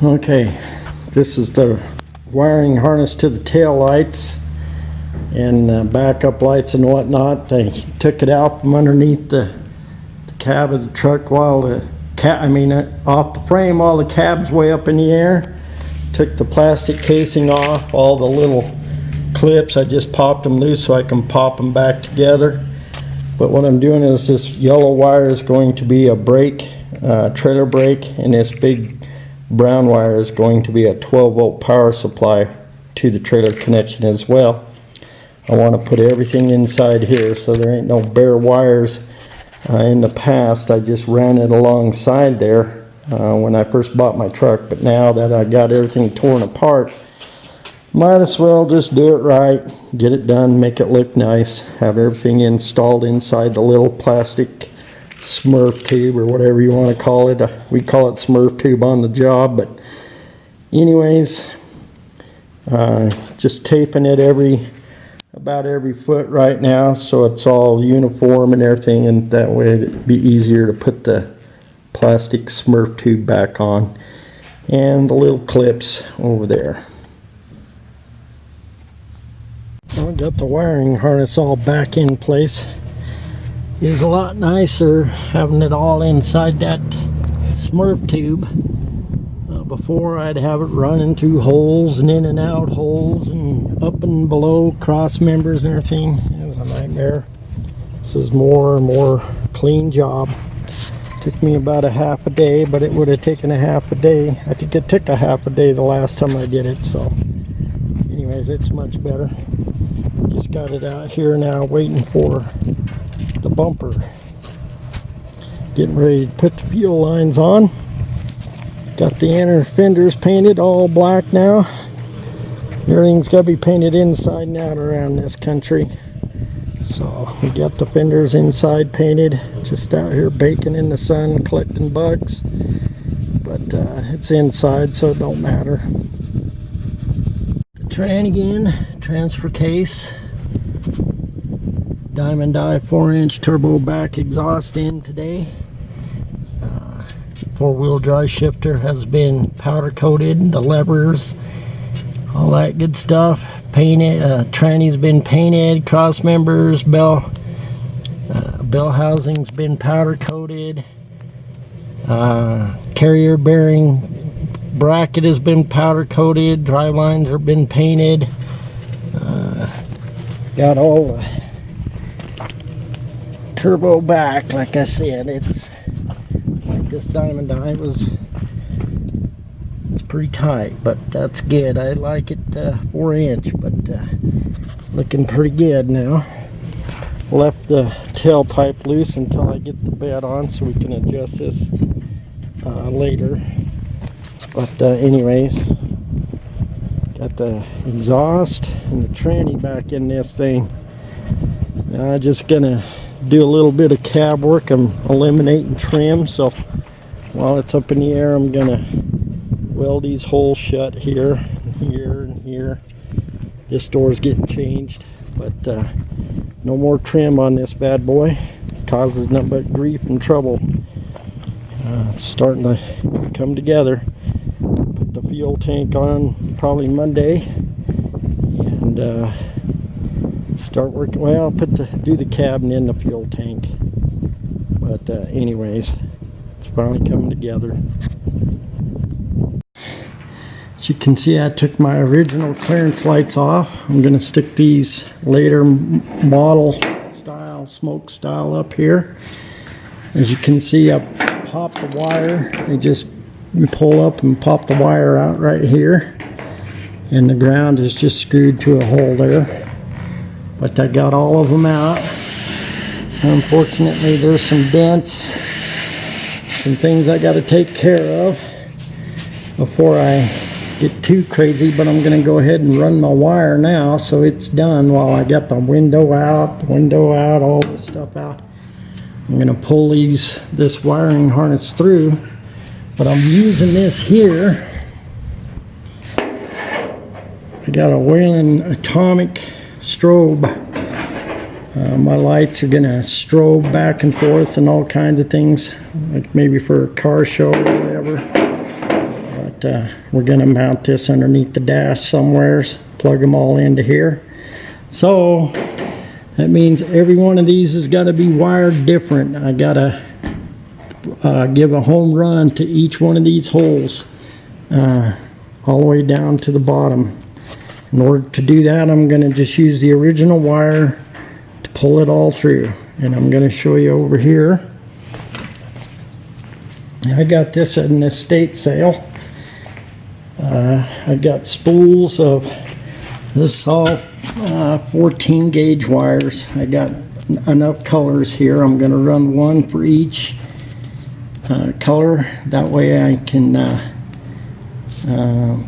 Okay, this is the wiring harness to the tail lights and backup lights and whatnot. I took it out from underneath the cab of the truck while the off the frame while the cab's way up in the air. Took the plastic casing off, all the little clips. I just popped them loose so I can pop them back together. But what I'm doing is this yellow wire is going to be a brake, trailer brake, and this big brown wire is going to be a 12-volt power supply to the trailer connection as well. I want to put everything inside here so there ain't no bare wires. In the past I just ran it alongside there when I first bought my truck, but now that I got everything torn apart, might as well just do it right, get it done, make it look nice, have everything installed inside the little plastic Smurf tube or whatever you want to call it. We call it Smurf tube on the job, but anyways, just taping it about every foot right now so it's all uniform and everything, and that way it'd be easier to put the plastic Smurf tube back on and the little clips over there. I got the wiring harness all back in place. Is a lot nicer having it all inside that Smurf tube. Before I'd have it running through holes and in and out holes and up and below cross members and everything. It was a nightmare. This is more and more clean job. Took me about a half a day, but it would have taken a half a day. I think it took a half a day the last time I did it, so anyways, it's much better. Just got it out here now waiting for the bumper. Getting ready to put the fuel lines on. Got the inner fenders painted all black now. Everything's got to be painted inside and out around this country. So we got the fenders inside painted. Just out here baking in the sun collecting bugs. But it's inside so it don't matter. The Tran again, transfer case. Diamond Eye 4-inch turbo back exhaust in today. Four-wheel drive shifter has been powder coated, the levers, all that good stuff. Painted, tranny's been painted, cross members, bell housing's been powder coated. Carrier bearing bracket has been powder coated, drive lines have been painted. Got all the turbo back, like I said. It's like this Diamond Eye it's pretty tight, but that's good. I like it 4-inch, but looking pretty good now. Left the tailpipe loose until I get the bed on so we can adjust this later. But anyways, got the exhaust and the tranny back in this thing. Now I'm just gonna do a little bit of cab work. I'm eliminating trim, so while it's up in the air I'm gonna weld these holes shut here, here, and here. This door's getting changed, but no more trim on this bad boy. It causes nothing but grief and trouble. It's starting to come together. Put the fuel tank on probably Monday and start working. Well, do the cab and then the fuel tank. But anyways, it's finally coming together. As you can see, I took my original clearance lights off. I'm going to stick these later model style, smoke style up here. As you can see, I popped the wire. You pull up and pop the wire out right here. And the ground is just screwed to a hole there. But I got all of them out. Unfortunately, there's some dents, some things I got to take care of before I get too crazy, but I'm going to go ahead and run my wire now so it's done while I got the window out, all this stuff out. I'm going to pull this wiring harness through, but I'm using this here. I got a Whalen Atomic strobe. My lights are going to strobe back and forth and all kinds of things, like maybe for a car show or whatever. but we're going to mount this underneath the dash somewheres, plug them all into here. So that means every one of these has got to be wired different. I got to give a home run to each one of these holes, all the way down to the bottom. In order to do that, I'm going to just use the original wire to pull it all through. And I'm going to show you over here. I got this at an estate sale. I got spools of this, all 14 gauge wires. I got enough colors here. I'm going to run one for each color. That way I can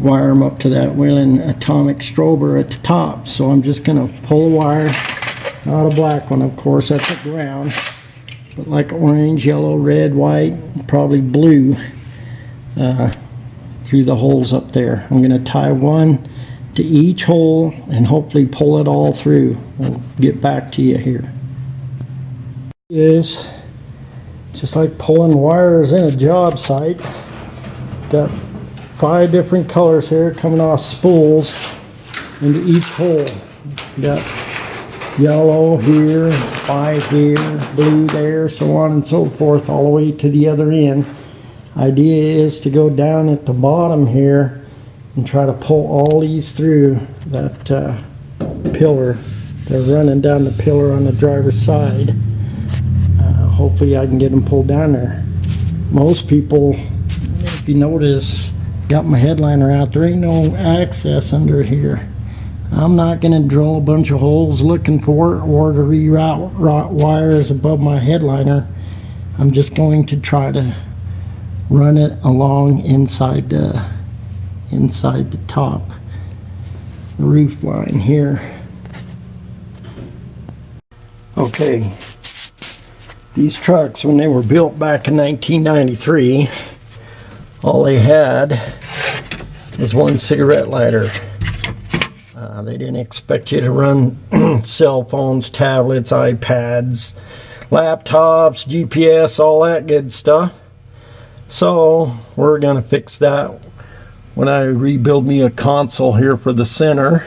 wire them up to that Whelen atomic strober at the top. So I'm just going to pull a wire, not a black one of course, that's the ground, but like orange, yellow, red, white, probably blue, through the holes up there. I'm going to tie one to each hole and hopefully pull it all through. We'll get back to you here. Is just like pulling wires in a job site. Got 5 different colors here coming off spools into each hole. Got yellow here, white here, blue there, so on and so forth, all the way to the other end. Idea is to go down at the bottom here and try to pull all these through that pillar. They're running down the pillar on the driver's side. Hopefully I can get them pulled down there. Most people, if you notice, got my headliner out. There ain't no access under here. I'm not going to drill a bunch of holes looking for it or to reroute wires above my headliner. I'm just going to try to run it along inside the top, the roof line here. Okay, these trucks, when they were built back in 1993, all they had was one cigarette lighter. They didn't expect you to run cell phones, tablets, iPads, laptops, GPS, all that good stuff. So we're gonna fix that when I rebuild me a console here for the center.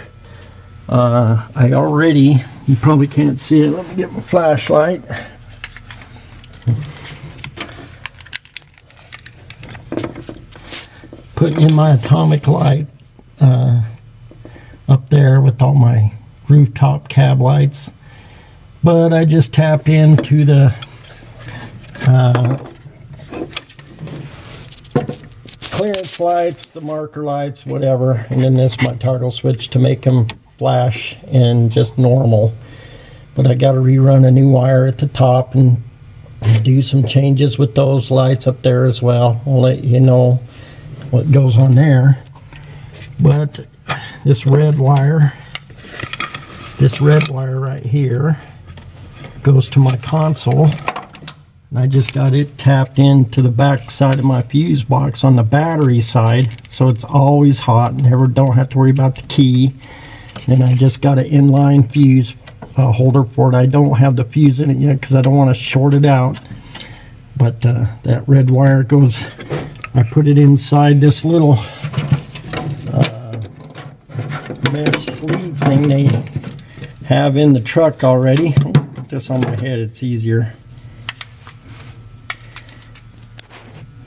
I already, you probably can't see it, let me get my flashlight. Putting in my atomic light up there with all my rooftop cab lights, but I just tapped into the clearance lights, the marker lights, whatever, and then this my toggle switch to make them flash and just normal. But I got to rerun a new wire at the top and do some changes with those lights up there as well. I'll let you know what goes on there. But this red wire right here goes to my console, and I just got it tapped into the back side of my fuse box on the battery side, so it's always hot, never don't have to worry about the key. And I just got an inline fuse holder for it. I don't have the fuse in it yet because I don't want to short it out, but that red wire goes, I put it inside this little mesh sleeve thing they have in the truck already. I'll put this on my head, it's easier.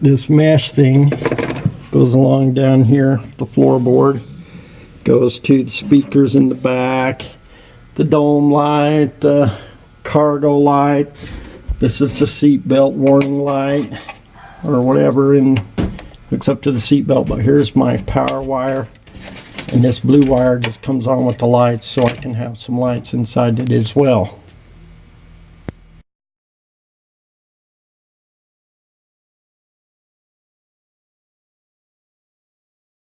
This mesh thing goes along down here, the floorboard, goes to the speakers in the back, the dome light, the cargo light. This is the seat belt warning light or whatever, and hooks up to the seat belt. But here's my power wire, and this blue wire just comes on with the lights, so I can have some lights inside it as well.